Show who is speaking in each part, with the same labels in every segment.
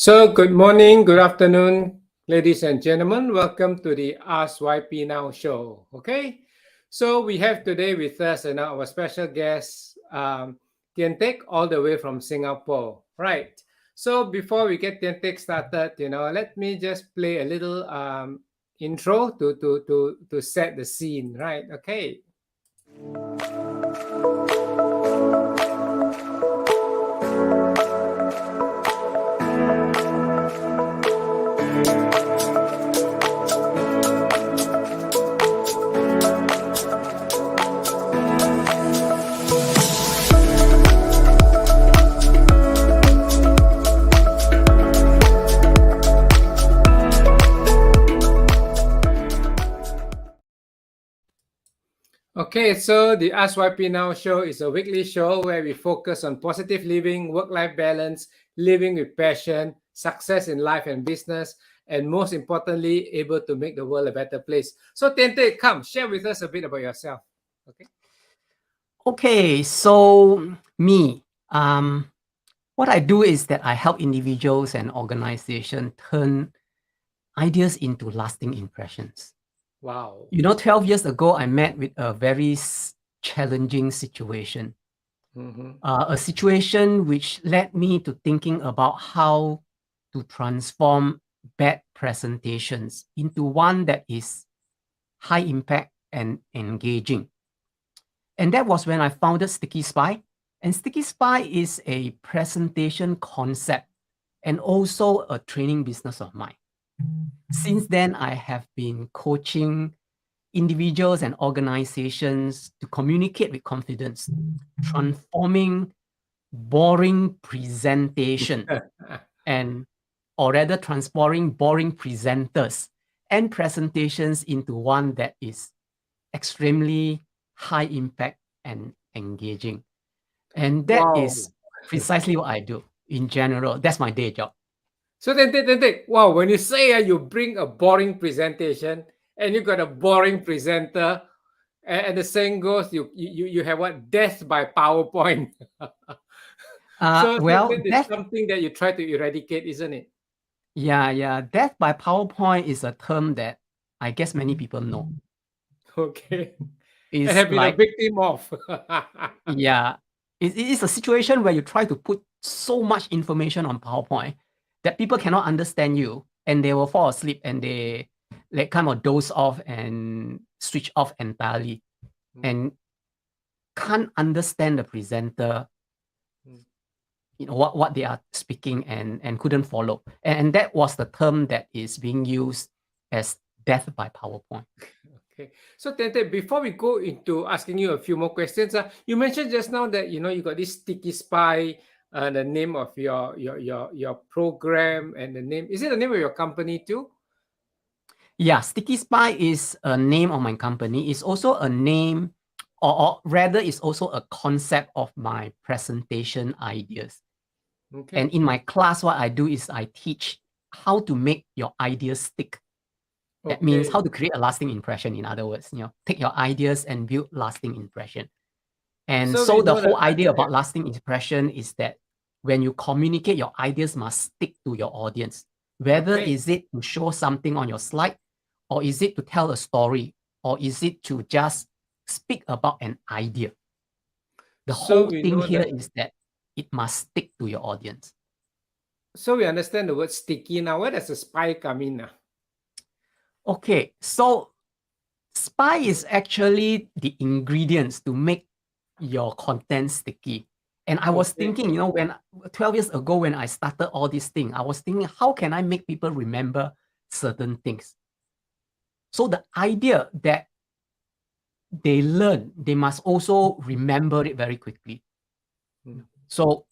Speaker 1: So, good morning, good afternoon, ladies and gentlemen. Welcome to the Ask YP Now show. Okay, so we have today with us our special guest, Tian Teck, all the way from Singapore. Right. So, before we get Tian Teck started, let me just play a little intro to set the scene. Right. Okay. Okay, so the Ask YP Now show is a weekly show where we focus on positive living, work-life balance, living with passion, success in life and business, and most importantly, able to make the world a better place. So Tian Teck, come share with us a bit about yourself. Okay.
Speaker 2: Okay, so me, what I do is that I help individuals and organizations turn ideas into lasting impressions.
Speaker 1: Wow.
Speaker 2: 12 years ago, I met with a very challenging situation. A situation which led me to thinking about how to transform bad presentations into one that is high impact and engaging. And that was when I founded Sticky Spy. And Sticky Spy is a presentation concept and also a training business of mine. Since then, I have been coaching individuals and organizations to communicate with confidence, transforming boring presentation or rather transforming boring presenters and presentations into one that is extremely high impact and engaging. And that is precisely what I do in general. That's my day job.
Speaker 1: So then, wow, when you say you bring a boring presentation and you got a boring presenter, and the saying goes, you have what? Death by PowerPoint. So that is something that you try to eradicate, isn't it?
Speaker 2: Yeah. Death by PowerPoint is a term that I guess many people know.
Speaker 1: Okay. And have been a victim of.
Speaker 2: Yeah. It is a situation where you try to put so much information on PowerPoint that people cannot understand you and they will fall asleep and they kind of doze off and switch off entirely and can't understand the presenter, what they are speaking and couldn't follow. And that was the term that is being used as death by PowerPoint.
Speaker 1: Okay. So Tian Teck, before we go into asking you a few more questions, you mentioned just now that you got this Sticky Spy, the name of your program and the name. Is it the name of your company too?
Speaker 2: Yeah, Sticky Spy is a name of my company. It's also a name, or rather, it's also a concept of my presentation ideas. Okay. And in my class, what I do is I teach how to make your ideas stick. That means how to create a lasting impression. In other words, take your ideas and build lasting impression. And so the whole idea about lasting impression is that when you communicate, your ideas must stick to your audience. Whether is it to show something on your slide, or is it to tell a story, or is it to just speak about an idea? The whole thing here is that it must stick to your audience.
Speaker 1: So we understand the word sticky. Now, where does the spy come in now?
Speaker 2: Okay, so spy is actually the ingredients to make your content sticky. And I was thinking, when 12 years ago, when I started all these things, I was thinking, how can I make people remember certain things? So the idea that they learn, they must also remember it very quickly. So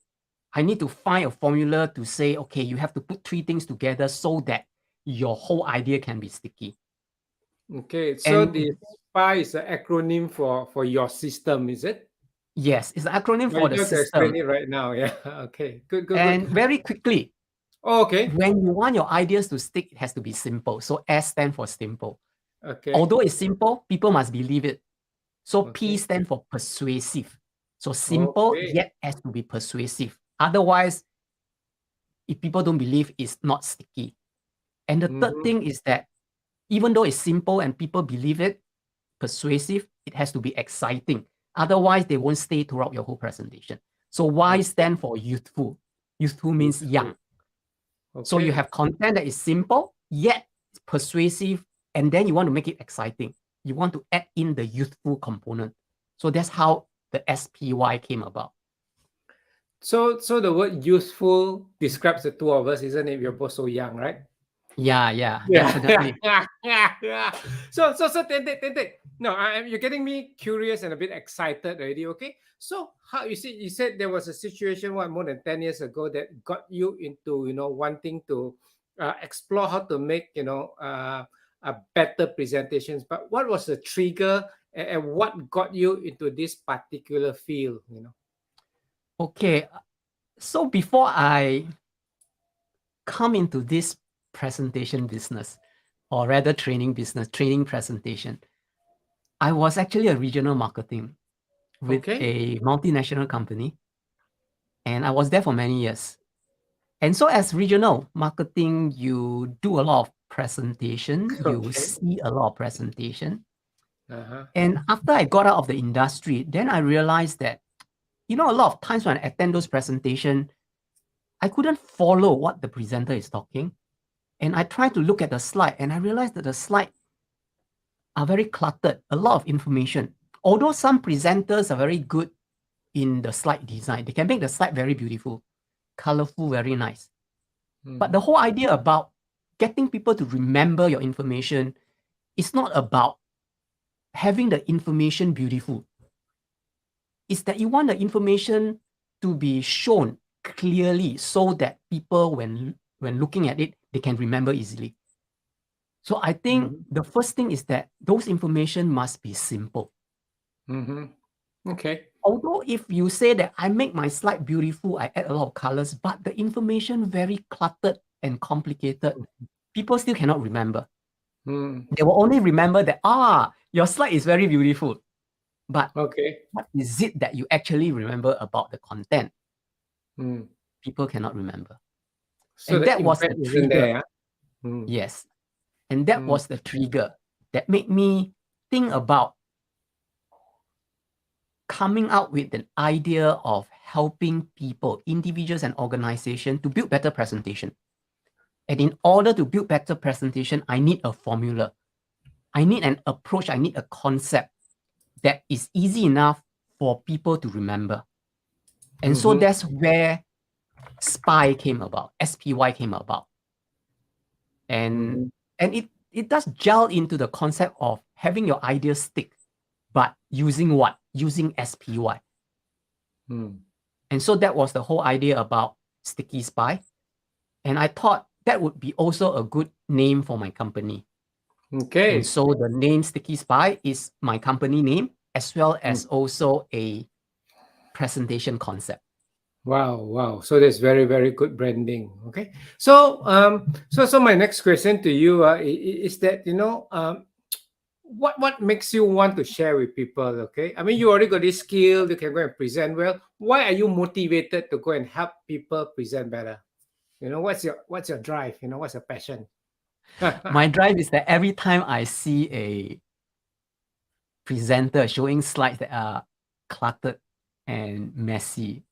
Speaker 2: I need to find a formula to say, okay, you have to put 3 things together so that your whole idea can be sticky.
Speaker 1: Okay, so the SPY is an acronym for your system, is it?
Speaker 2: Yes, it's an acronym for the system.
Speaker 1: Explain it right now. Yeah. Okay. Good.
Speaker 2: And very quickly.
Speaker 1: Okay.
Speaker 2: When you want your ideas to stick, it has to be simple. So S stands for simple.
Speaker 1: Okay.
Speaker 2: Although it's simple, people must believe it. So P stands for persuasive. So simple yet has to be persuasive. Otherwise, if people don't believe, it's not sticky. And the third thing is that even though it's simple and people believe it, persuasive, it has to be exciting. Otherwise, they won't stay throughout your whole presentation. So Y stand for youthful. Youthful means young.
Speaker 1: Okay.
Speaker 2: So you have content that is simple, yet persuasive, and then you want to make it exciting. You want to add in the youthful component. So that's how the SPY came about.
Speaker 1: So the word youthful describes the two of us, isn't it? We're both so young, right?
Speaker 2: Yeah, definitely.
Speaker 1: Yeah. So Tian Teck. No, you're getting me curious and a bit excited already. Okay. So how you said there was a situation more than 10 years ago that got you into wanting to explore how to make a better presentations. But what was the trigger and what got you into this particular field?
Speaker 2: Okay. So before I come into this presentation business, or rather training presentation, I was actually a regional marketing with a multinational company. And I was there for many years. And so as regional marketing, you do a lot of presentation, you see a lot of presentation. And after I got out of the industry, then I realized that, a lot of times when I attend those presentations, I couldn't follow what the presenter is talking. And I tried to look at the slide and I realized that the slides are very cluttered, a lot of information. Although some presenters are very good in the slide design, they can make the slide very beautiful, colorful, very nice. But the whole idea about getting people to remember your information is not about having the information beautiful. It's that you want the information to be shown clearly so that people, when looking at it, they can remember easily. So I think the first thing is that those information must be simple.
Speaker 1: Okay.
Speaker 2: Although if you say that I make my slide beautiful, I add a lot of colors, but the information very cluttered and complicated, people still cannot remember. They will only remember that, your slide is very beautiful. But what is it that you actually remember about the content? People cannot remember.
Speaker 1: So
Speaker 2: and that was the trigger.
Speaker 1: there.
Speaker 2: Yes. And that was the trigger that made me think about coming out with an idea of helping people, individuals and organizations to build better presentation. And in order to build better presentation, I need a formula. I need an approach. I need a concept that is easy enough for people to remember. And so that's where SPY came about, SPY came about. And it does gel into the concept of having your idea stick, but using what? Using SPY. And so that was the whole idea about Sticky Spy. And I thought that would be also a good name for my company.
Speaker 1: Okay.
Speaker 2: And so the name Sticky Spy is my company name, as well as also a presentation concept.
Speaker 1: Wow. So that's very, very good branding. Okay. So so my next question to you is that what makes you want to share with people? Okay. I mean, you already got this skill, you can go and present well. Why are you motivated to go and help people present better? What's your drive? What's your passion?
Speaker 2: My drive is that every time I see a presenter showing slides that are cluttered and messy,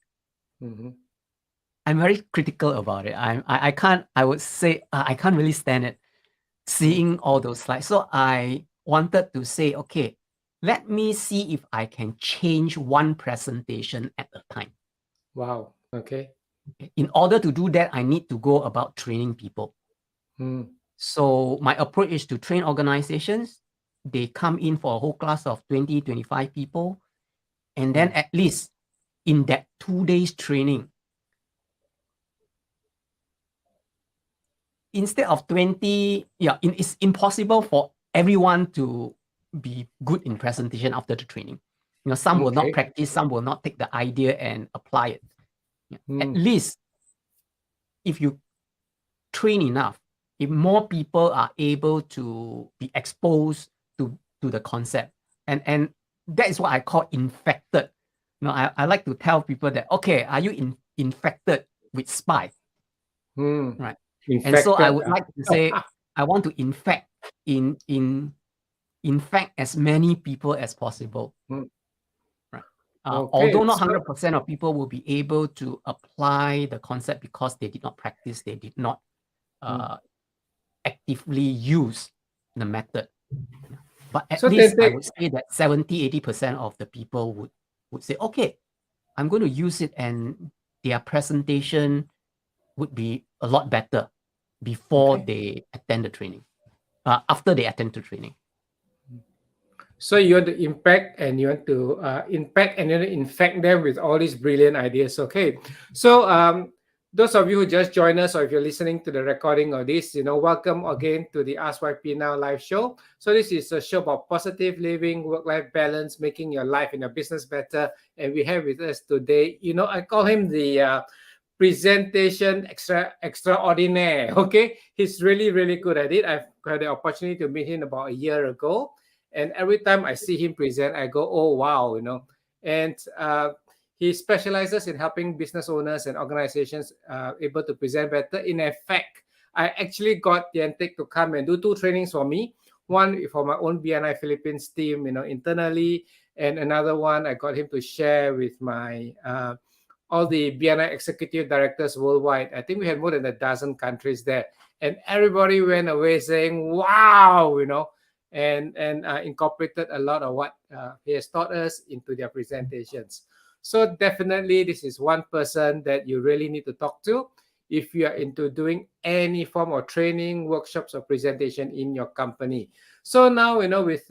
Speaker 2: I'm very critical about it. I would say I can't really stand it, seeing all those slides. So I wanted to say, okay, let me see if I can change one presentation at a time.
Speaker 1: Wow. Okay.
Speaker 2: In order to do that, I need to go about training people. So my approach is to train organizations. They come in for a whole class of 20, 25 people. And then at least in that 2 days training, instead of 20, it's impossible for everyone to be good in presentation after the training. Some will not practice, some will not take the idea and apply it. At least if you train enough, if more people are able to be exposed to the concept, and that is what I call infected. I like to tell people that, okay, are you infected with SPY? right? And so I would
Speaker 1: Infected.
Speaker 2: like to say, I want to infect as many people as possible. Right?
Speaker 1: Okay,
Speaker 2: Although not
Speaker 1: so
Speaker 2: 100% of people will be able to apply the concept because they did not practice, they did not actively use the method. But at least I would say that 70-80% of the people would say, okay, I'm going to use it, and their presentation would be a lot better before they attend the training, after they attend the training.
Speaker 1: So you want to impact and you want to infect them with all these brilliant ideas. Okay. So those of you who just joined us, or if you're listening to the recording of this, welcome again to the Ask YP Now live show. So this is a show about positive living, work-life balance, making your life and your business better. And we have with us today, I call him the presentation extraordinaire. Okay. He's really, really good at it. I've had the opportunity to meet him about a year ago. And every time I see him present, I go, oh, wow, And he specializes in helping business owners and organizations able to present better. In effect, I actually got Tian Teck to come and do 2 trainings for me. One for my own BNI Philippines team, internally. And another one, I got him to share with my all the BNI executive directors worldwide. I think we had more than a dozen countries there. And everybody went away saying, wow, and incorporated a lot of what he has taught us into their presentations. So definitely this is one person that you really need to talk to if you are into doing any form of training, workshops, or presentation in your company. So now, with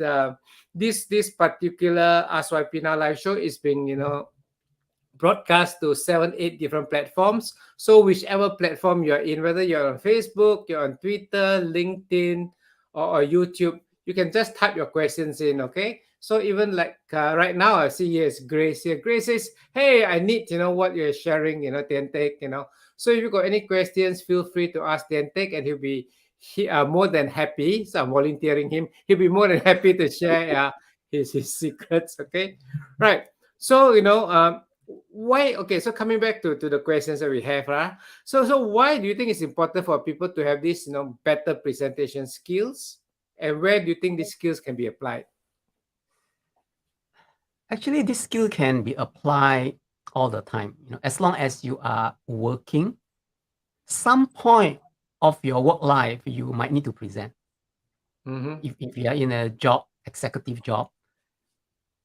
Speaker 1: this particular Ask YP Now live show is being, broadcast to 7-8 different platforms. So whichever platform you're in, whether you're on Facebook, you're on Twitter, LinkedIn, or YouTube, you can just type your questions in, okay? So even like right now, I see here's Grace here. Grace says, hey, I need, what you're sharing, Tian Teck, So if you've got any questions, feel free to ask Tian Teck, and he'll be more than happy. So I'm volunteering him. He'll be more than happy to share his secrets, okay? Right. So, why, okay, so coming back to the questions that we have, so why do you think it's important for people to have this, better presentation skills, and where do you think these skills can be applied?
Speaker 2: Actually, this skill can be applied all the time. As long as you are working, some point of your work life, you might need to present. If you are in a job, executive job,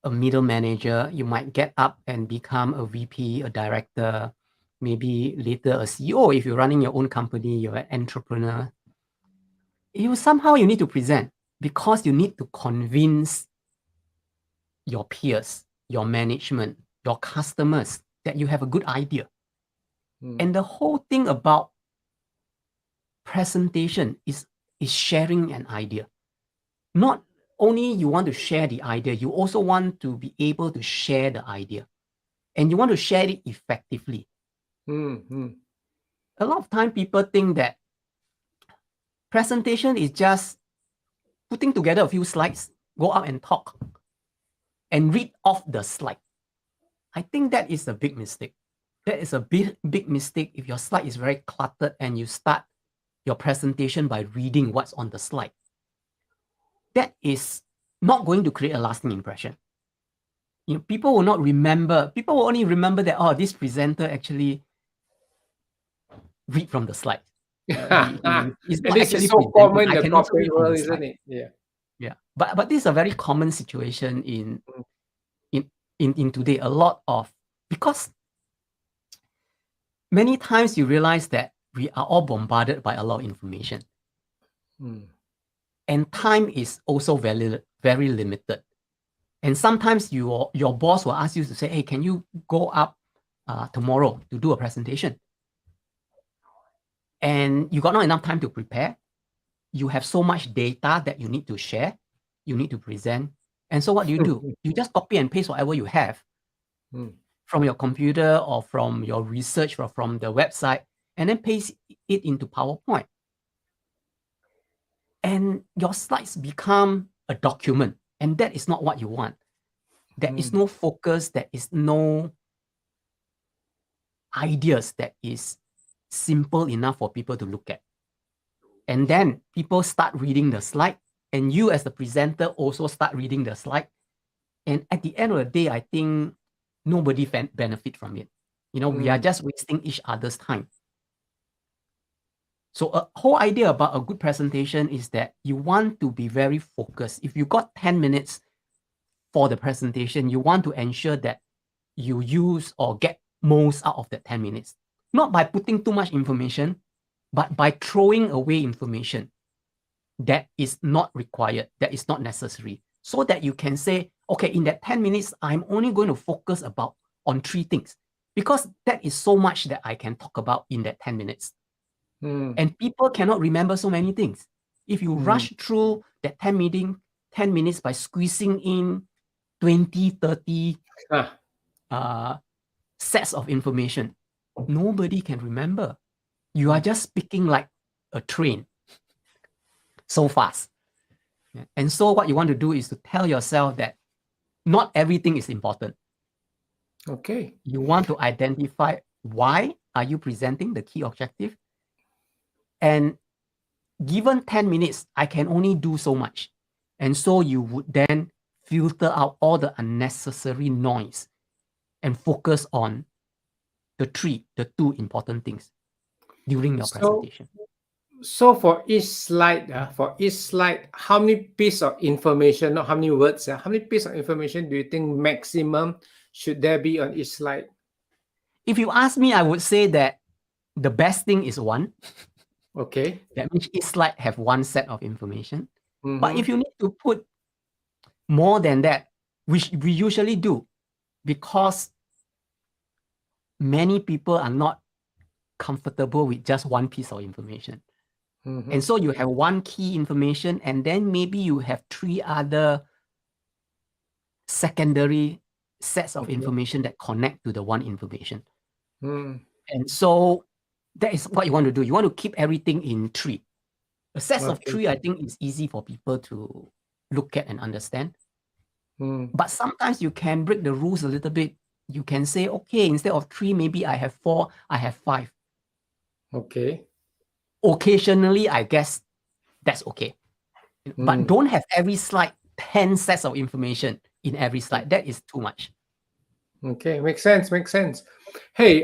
Speaker 2: a middle manager, you might get up and become a VP, a director, maybe later a CEO. If you're running your own company, you're an entrepreneur. Somehow you need to present, because you need to convince your peers, your management, your customers that you have a good idea. And the whole thing about presentation is sharing an idea. Not only you want to share the idea, you also want to be able to share the idea, and you want to share it effectively. A lot of time people think that presentation is just putting together a few slides, go out and talk, and read off the slide. I think that is a big mistake. That is a big mistake if your slide is very cluttered and you start your presentation by reading what's on the slide. That is not going to create a lasting impression. People will not remember. People will only remember that, oh, this presenter actually read from the slide.
Speaker 1: It's not actually so common in the corporate world, isn't it?
Speaker 2: Yeah. But this is a very common situation in today. A lot of, because many times you realize that we are all bombarded by a lot of information. And time is also very, very limited. And sometimes your boss will ask you to say, hey, can you go up tomorrow to do a presentation? And you got not enough time to prepare. You have so much data that you need to share, you need to present. And so what do? You just copy and paste whatever you have from your computer or from your research or from the website, and then paste it into PowerPoint. And your slides become a document. And that is not what you want. There is no focus, there is no ideas that is simple enough for people to look at. And then people start reading the slide, and you as the presenter also start reading the slide. And at the end of the day, I think nobody benefit from it. We are just wasting each other's time. So a whole idea about a good presentation is that you want to be very focused. If you got 10 minutes for the presentation, you want to ensure that you use or get most out of that 10 minutes. Not by putting too much information, but by throwing away information that is not required, that is not necessary, so that you can say, okay, in that 10 minutes, I'm only going to focus on 3 things, because that is so much that I can talk about in that 10 minutes. And people cannot remember so many things. If you rush through that 10 minutes by squeezing in 20, 30 sets of information, nobody can remember. You are just speaking like a train, so fast. And so what you want to do is to tell yourself that not everything is important.
Speaker 1: Okay.
Speaker 2: You want to identify why are you presenting the key objective. And given 10 minutes, I can only do so much. And so you would then filter out all the unnecessary noise and focus on the 2 important things during your presentation.
Speaker 1: So for each slide, how many pieces of information, not how many words, how many pieces of information do you think maximum should there be on each slide?
Speaker 2: If you ask me, I would say that the best thing is 1.
Speaker 1: Okay.
Speaker 2: That means each slide have 1 set of information. But if you need to put more than that, which we usually do, because many people are not comfortable with just 1 piece of information. And so you have 1 key information, and then maybe you have 3 other secondary sets of information that connect to the 1 information. And so that is what you want to do. You want to keep everything in 3. A set of 3, I think, is easy for people to look at and understand. But sometimes you can break the rules a little bit. You can say, okay, instead of 3, maybe I have 4, I have 5.
Speaker 1: Okay.
Speaker 2: Occasionally, I guess that's okay. But don't have every slide 10 sets of information in every slide. That is too much.
Speaker 1: Okay, makes sense. Hey,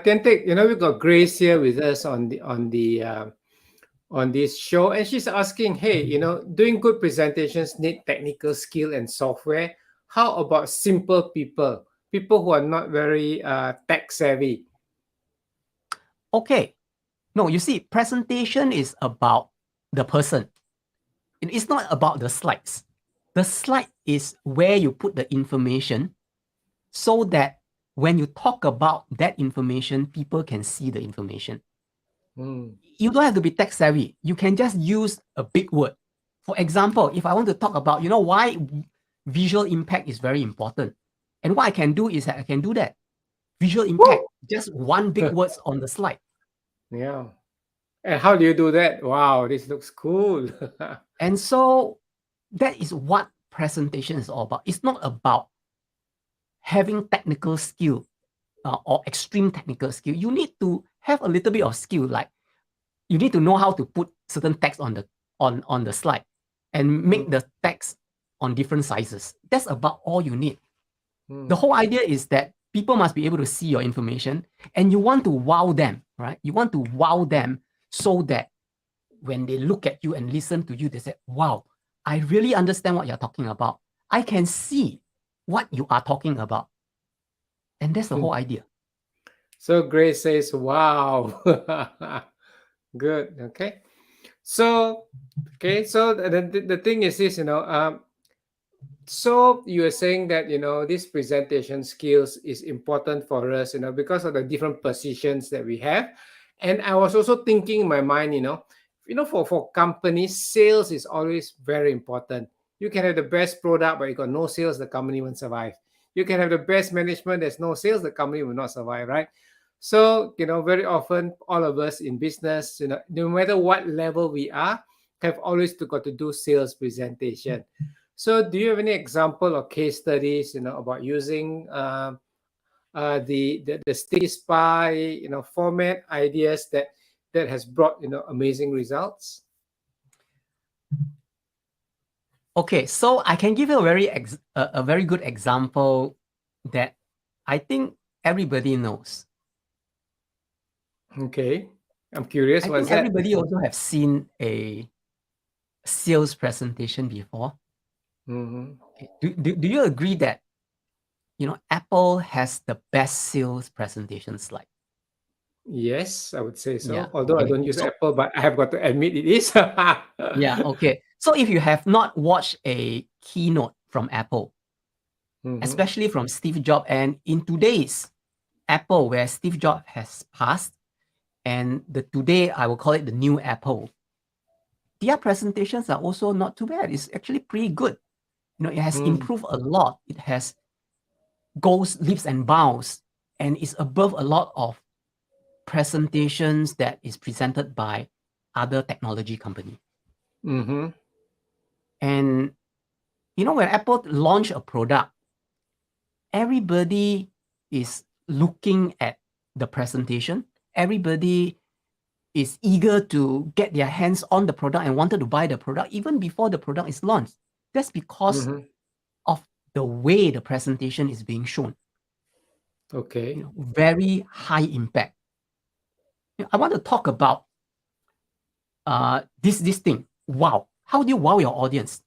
Speaker 1: Tian Teck, we've got Grace here with us on this show, and she's asking, hey, doing good presentations need technical skill and software. How about simple people who are not very tech savvy?
Speaker 2: Okay. No, you see, presentation is about the person. It's not about the slides. The slide is where you put the information so that when you talk about that information, people can see the information. You don't have to be tech savvy. You can just use a big word. For example, if I want to talk about, why visual impact is very important. And what I can do is that I can do that. Visual impact, just 1 big words on the slide.
Speaker 1: Yeah. And how do you do that? Wow, this looks cool.
Speaker 2: And so that is what presentation is all about. It's not about having technical skill or extreme technical skill. You need to have a little bit of skill, like you need to know how to put certain text on the slide and make the text on different sizes. That's about all you need. The whole idea is that people must be able to see your information, and you want to wow them, right? You want to wow them so that when they look at you and listen to you, they say, wow, I really understand what you're talking about. I can see what you are talking about. And that's the whole idea.
Speaker 1: So Grace says, wow. Good. Okay. So the thing is this, so you are saying that, this presentation skills is important for us, because of the different positions that we have. And I was also thinking in my mind, for companies, sales is always very important. You can have the best product, but you got no sales, the company won't survive. You can have the best management, there's no sales, the company will not survive, right? So, very often all of us in business, no matter what level we are, have always got to do sales presentation. So do you have any example or case studies, about using the sticky spy, format ideas that has brought, amazing results?
Speaker 2: Okay, so I can give you a very good example that I think everybody knows.
Speaker 1: Okay, I'm curious.
Speaker 2: I
Speaker 1: What's
Speaker 2: think
Speaker 1: that?
Speaker 2: everybody also have seen a sales presentation before. Okay. Do you agree that Apple has the best sales presentation slide?
Speaker 1: Yes, I would say so.
Speaker 2: Yeah.
Speaker 1: Although I
Speaker 2: Okay.
Speaker 1: don't use
Speaker 2: So
Speaker 1: Apple, but I have got to admit it is.
Speaker 2: yeah. Okay. So if you have not watched a keynote from Apple, especially from Steve Jobs, and in today's Apple, where Steve Jobs has passed, and today I will call it the new Apple, their presentations are also not too bad. It's actually pretty good. It has improved a lot. It has goes leaps and bounds, and is above a lot of presentations that is presented by other technology company. And when Apple launch a product, everybody is looking at the presentation. Everybody is eager to get their hands on the product and wanted to buy the product even before the product is launched. That's because of the way the presentation is being shown.
Speaker 1: Okay.
Speaker 2: Very high impact. I want to talk about this thing. Wow. How do you wow your audience?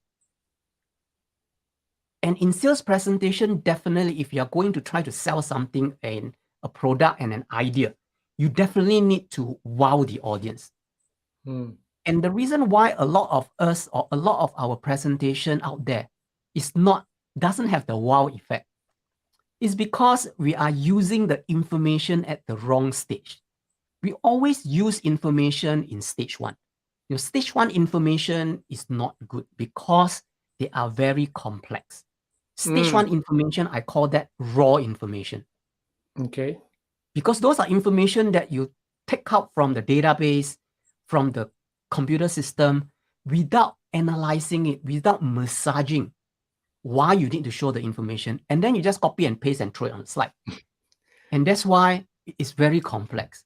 Speaker 2: And in sales presentation, definitely, if you are going to try to sell something and a product and an idea, you definitely need to wow the audience. And the reason why a lot of us or a lot of our presentation out there doesn't have the wow effect is because we are using the information at the wrong stage. We always use information in stage one. Stage one information is not good because they are very complex. Stage one information, I call that raw information.
Speaker 1: Okay.
Speaker 2: Because those are information that you take out from the database, from the computer system, without analyzing it, without massaging why you need to show the information. And then you just copy and paste and throw it on the slide. And that's why it's very complex.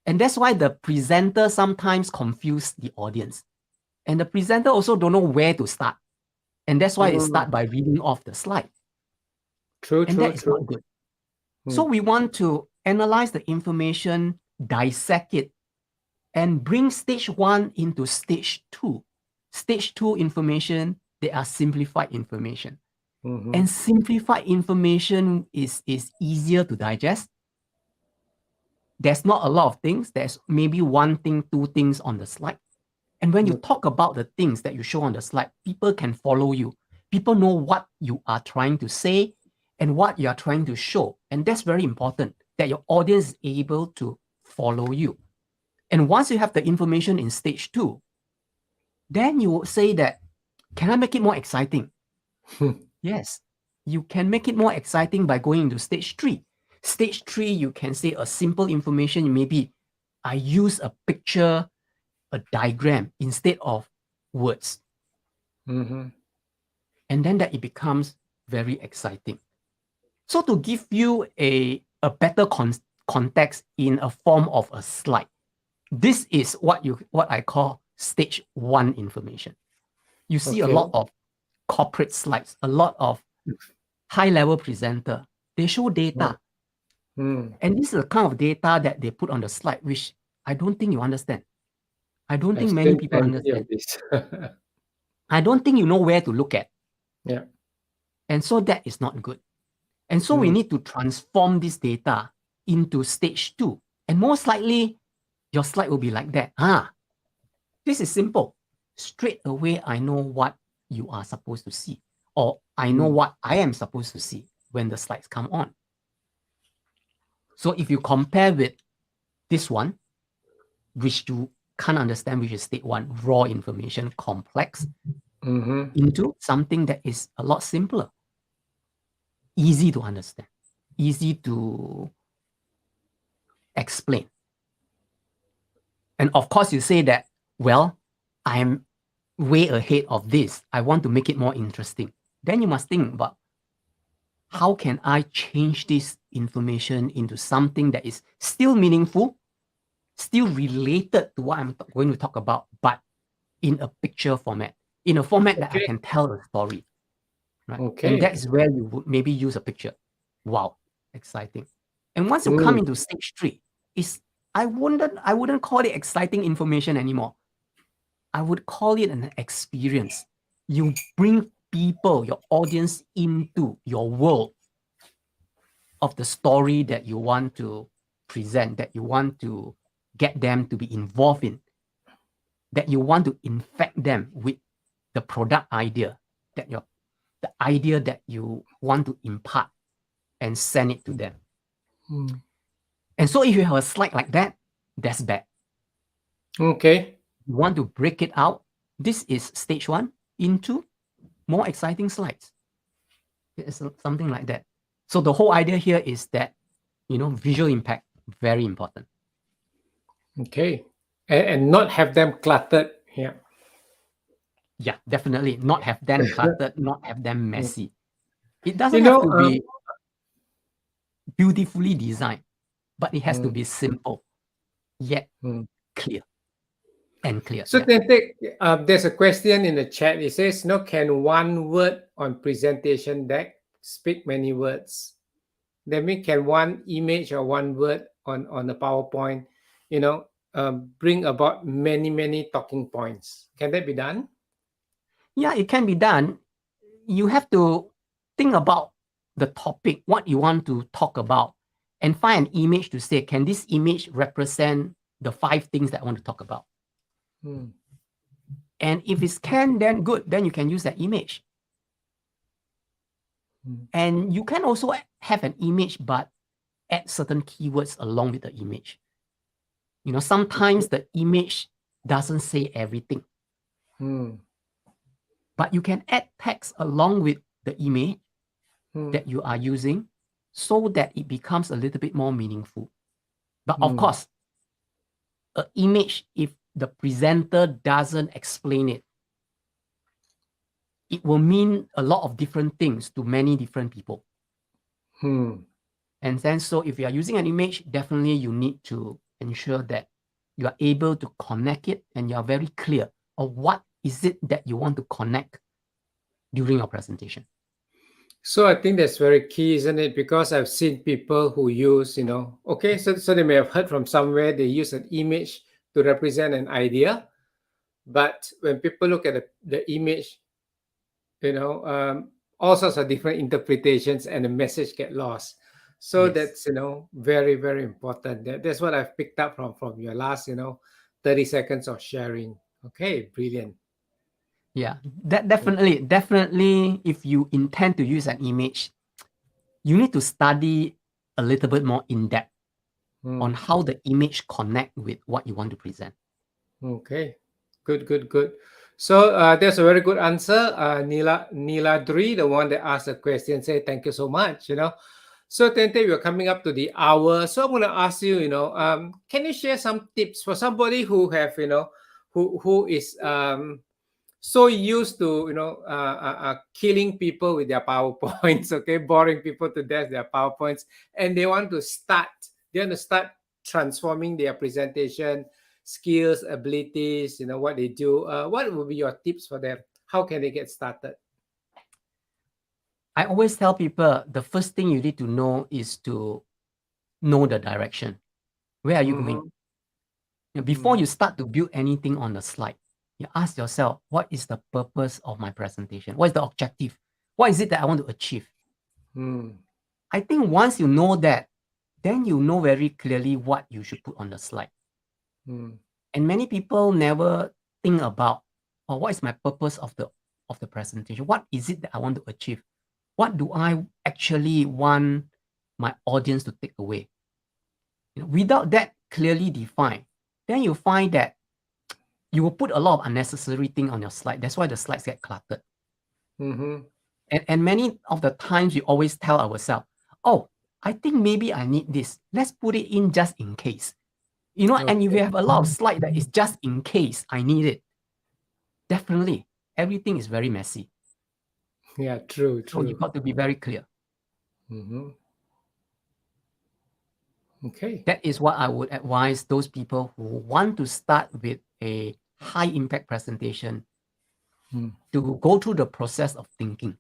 Speaker 2: And that's why the presenter sometimes confuse the audience. And the presenter also don't know where to start. And that's why it starts by reading off the slide. And that is not good. So we want to analyze the information, dissect it, and bring stage one into stage two. Stage two information, they are simplified information. And simplified information is easier to digest. There's not a lot of things. There's maybe one thing, two things on the slide. And when you talk about the things that you show on the slide, people can follow you. People know what you are trying to say and what you are trying to show. And that's very important, that your audience is able to follow you. And once you have the information in stage two, then you will say that, can I make it more exciting? Yes, you can make it more exciting by going into stage three. Stage three, you can say a simple information. Maybe I use a picture, a diagram instead of words. And then that it becomes very exciting. So to give you a better context in a form of a slide, this is what I call stage one information. You see a lot of corporate slides, a lot of high-level presenter. They show data. And this is the kind of data that they put on the slide, which I don't think you understand. I don't think many people understand. I don't think you know where to look at.
Speaker 1: Yeah.
Speaker 2: And so that is not good. And so we need to transform this data into stage two. And most likely, your slide will be like that. This is simple. Straight away, I know what you are supposed to see, or I know what I am supposed to see when the slides come on. So if you compare with this one, which you can't understand, which is stage one, raw information, complex, into something that is a lot simpler, easy to understand, easy to explain. And of course, you say that, well, I'm way ahead of this. I want to make it more interesting. Then you must think about how can I change this information into something that is still meaningful, still related to what I'm going to talk about, but in a picture format, in a format that I can tell a story, right? And that's where you would maybe use a picture. Wow, exciting. And once you come into stage 3, I wouldn't call it exciting information anymore. I would call it an experience. You bring people, your audience, into your world of the story that you want to present, that you want to get them to be involved in, that you want to infect them with the product idea, the idea that you want to impart and send it to them. And so if you have a slide like that, that's bad.
Speaker 1: Okay.
Speaker 2: You want to break it out. This is stage 1 into more exciting slides. It's something like that. So the whole idea here is that, visual impact, very important.
Speaker 1: Okay. And not have them cluttered. Yeah.
Speaker 2: Yeah, definitely. Not have them cluttered, not have them messy. It doesn't have to be beautifully designed, but it has to be simple, yet clear and clear.
Speaker 1: So Tian Teck, there's a question in the chat. It says, can one word on presentation deck speak many words? That means can one image or one word on the PowerPoint, bring about many, many talking points? Can that be done?
Speaker 2: Yeah, it can be done. You have to think about the topic, what you want to talk about, and find an image to say, can this image represent the 5 things that I want to talk about? And if it can, then good. Then you can use that image. And you can also have an image, but add certain keywords along with the image. Sometimes the image doesn't say everything. But you can add text along with the image that you are using so that it becomes a little bit more meaningful. But of course, an image, if the presenter doesn't explain it, it will mean a lot of different things to many different people. And then, so if you are using an image, definitely you need to ensure that you are able to connect it and you are very clear of what is it that you want to connect during your presentation.
Speaker 1: So I think that's very key, isn't it? Because I've seen people who use, so they may have heard from somewhere, they use an image to represent an idea. But when people look at the image, all sorts of different interpretations and the message get lost. So that's, very, very important. That's what I've picked up from your last, 30 seconds of sharing. Okay, brilliant.
Speaker 2: Yeah, that definitely, if you intend to use an image, you need to study a little bit more in depth on how the image connect with what you want to present.
Speaker 1: Okay, good. So that's a very good answer. Niladri, the one that asked the question, say thank you so much. So Tian Teck, we're coming up to the hour. So I'm going to ask you, can you share some tips for somebody who have, who is so used to, killing people with their PowerPoints, okay, boring people to death their PowerPoints, and they want to start transforming their presentation skills, abilities, what they do. What would be your tips for them? How can they get started?
Speaker 2: I always tell people the first thing you need to know is to know the direction. Where are you going? Before you start to build anything on the slide, you ask yourself, what is the purpose of my presentation? What is the objective? What is it that I want to achieve? I think once you know that, then you know very clearly what you should put on the slide. And many people never think about, what is my purpose of the presentation? What is it that I want to achieve? What do I actually want my audience to take away? Without that clearly defined, then you find that you will put a lot of unnecessary things on your slide. That's why the slides get cluttered. And many of the times we always tell ourselves, I think maybe I need this. Let's put it in just in case. And if you have a lot of slides that is just in case I need it, definitely everything is very messy.
Speaker 1: Yeah, true.
Speaker 2: So you've got to be very clear.
Speaker 1: Mm-hmm. Okay.
Speaker 2: That is what I would advise those people who want to start with a high impact presentation to go through the process of thinking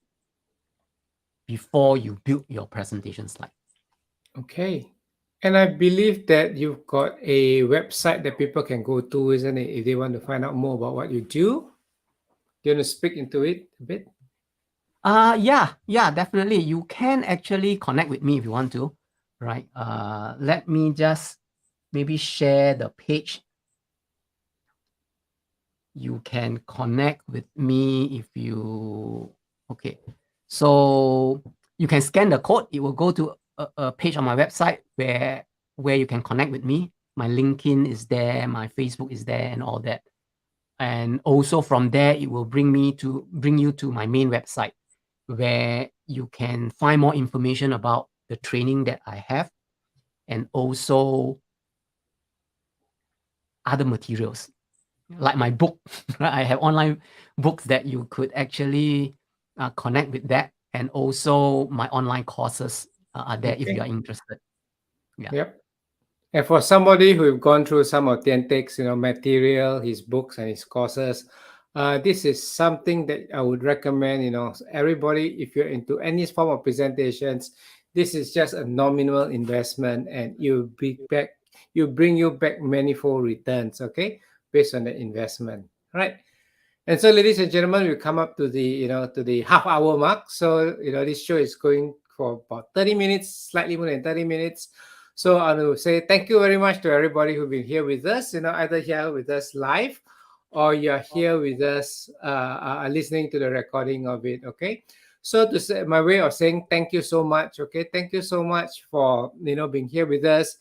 Speaker 2: before you build your presentation slide.
Speaker 1: Okay. And I believe that you've got a website that people can go to, isn't it? If they want to find out more about what you do. Do you want to speak into it a bit?
Speaker 2: Yeah, definitely. You can actually connect with me if you want to, right? Let me just maybe share the page. You can connect with me if you, okay. So you can scan the code. It will go to a page on my website where you can connect with me. My LinkedIn is there, my Facebook is there, and all that. And also from there, it will bring you to my main website, where you can find more information about the training that I have, and also other materials like my book. I have online books that you could actually connect with that, and also my online courses are there if you are interested. Yeah.
Speaker 1: Yep. And for somebody who've gone through some of Tian Teck's, material, his books and his courses, this is something that I would recommend. Everybody, if you're into any form of presentations, this is just a nominal investment, and you bring you back manifold returns. Okay, based on the investment, right? And so, ladies and gentlemen, we come up to the half-hour mark. So, this show is going for about 30 minutes, slightly more than 30 minutes. So I will say thank you very much to everybody who've been here with us, either here with us live or you're here with us listening to the recording of it, okay? So to say, my way of saying thank you so much, okay? Thank you so much for, being here with us.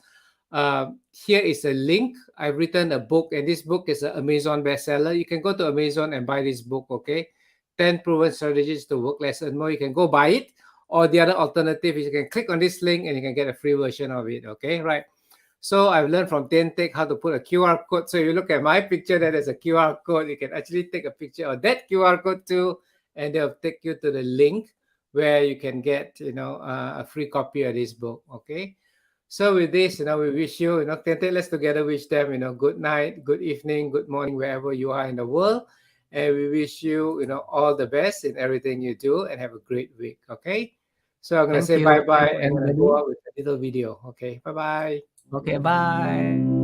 Speaker 1: Here is a link. I've written a book, and this book is an Amazon bestseller. You can go to Amazon and buy this book, okay? 10 proven strategies to work less and more. You can go buy it. Or the other alternative is you can click on this link and you can get a free version of it, okay? Right. So I've learned from Tian Teck how to put a QR code. So you look at my picture, that is a QR code. You can actually take a picture of that QR code too, and they'll take you to the link where you can get, a free copy of this book, okay? So with this, we wish you, Tian Teck, let's together wish them, good night, good evening, good morning, wherever you are in the world. And we wish you, all the best in everything you do, and have a great week, okay? So I'm going to say bye-bye and I'm going to go out with a little video. Okay, bye-bye.
Speaker 2: Okay, bye.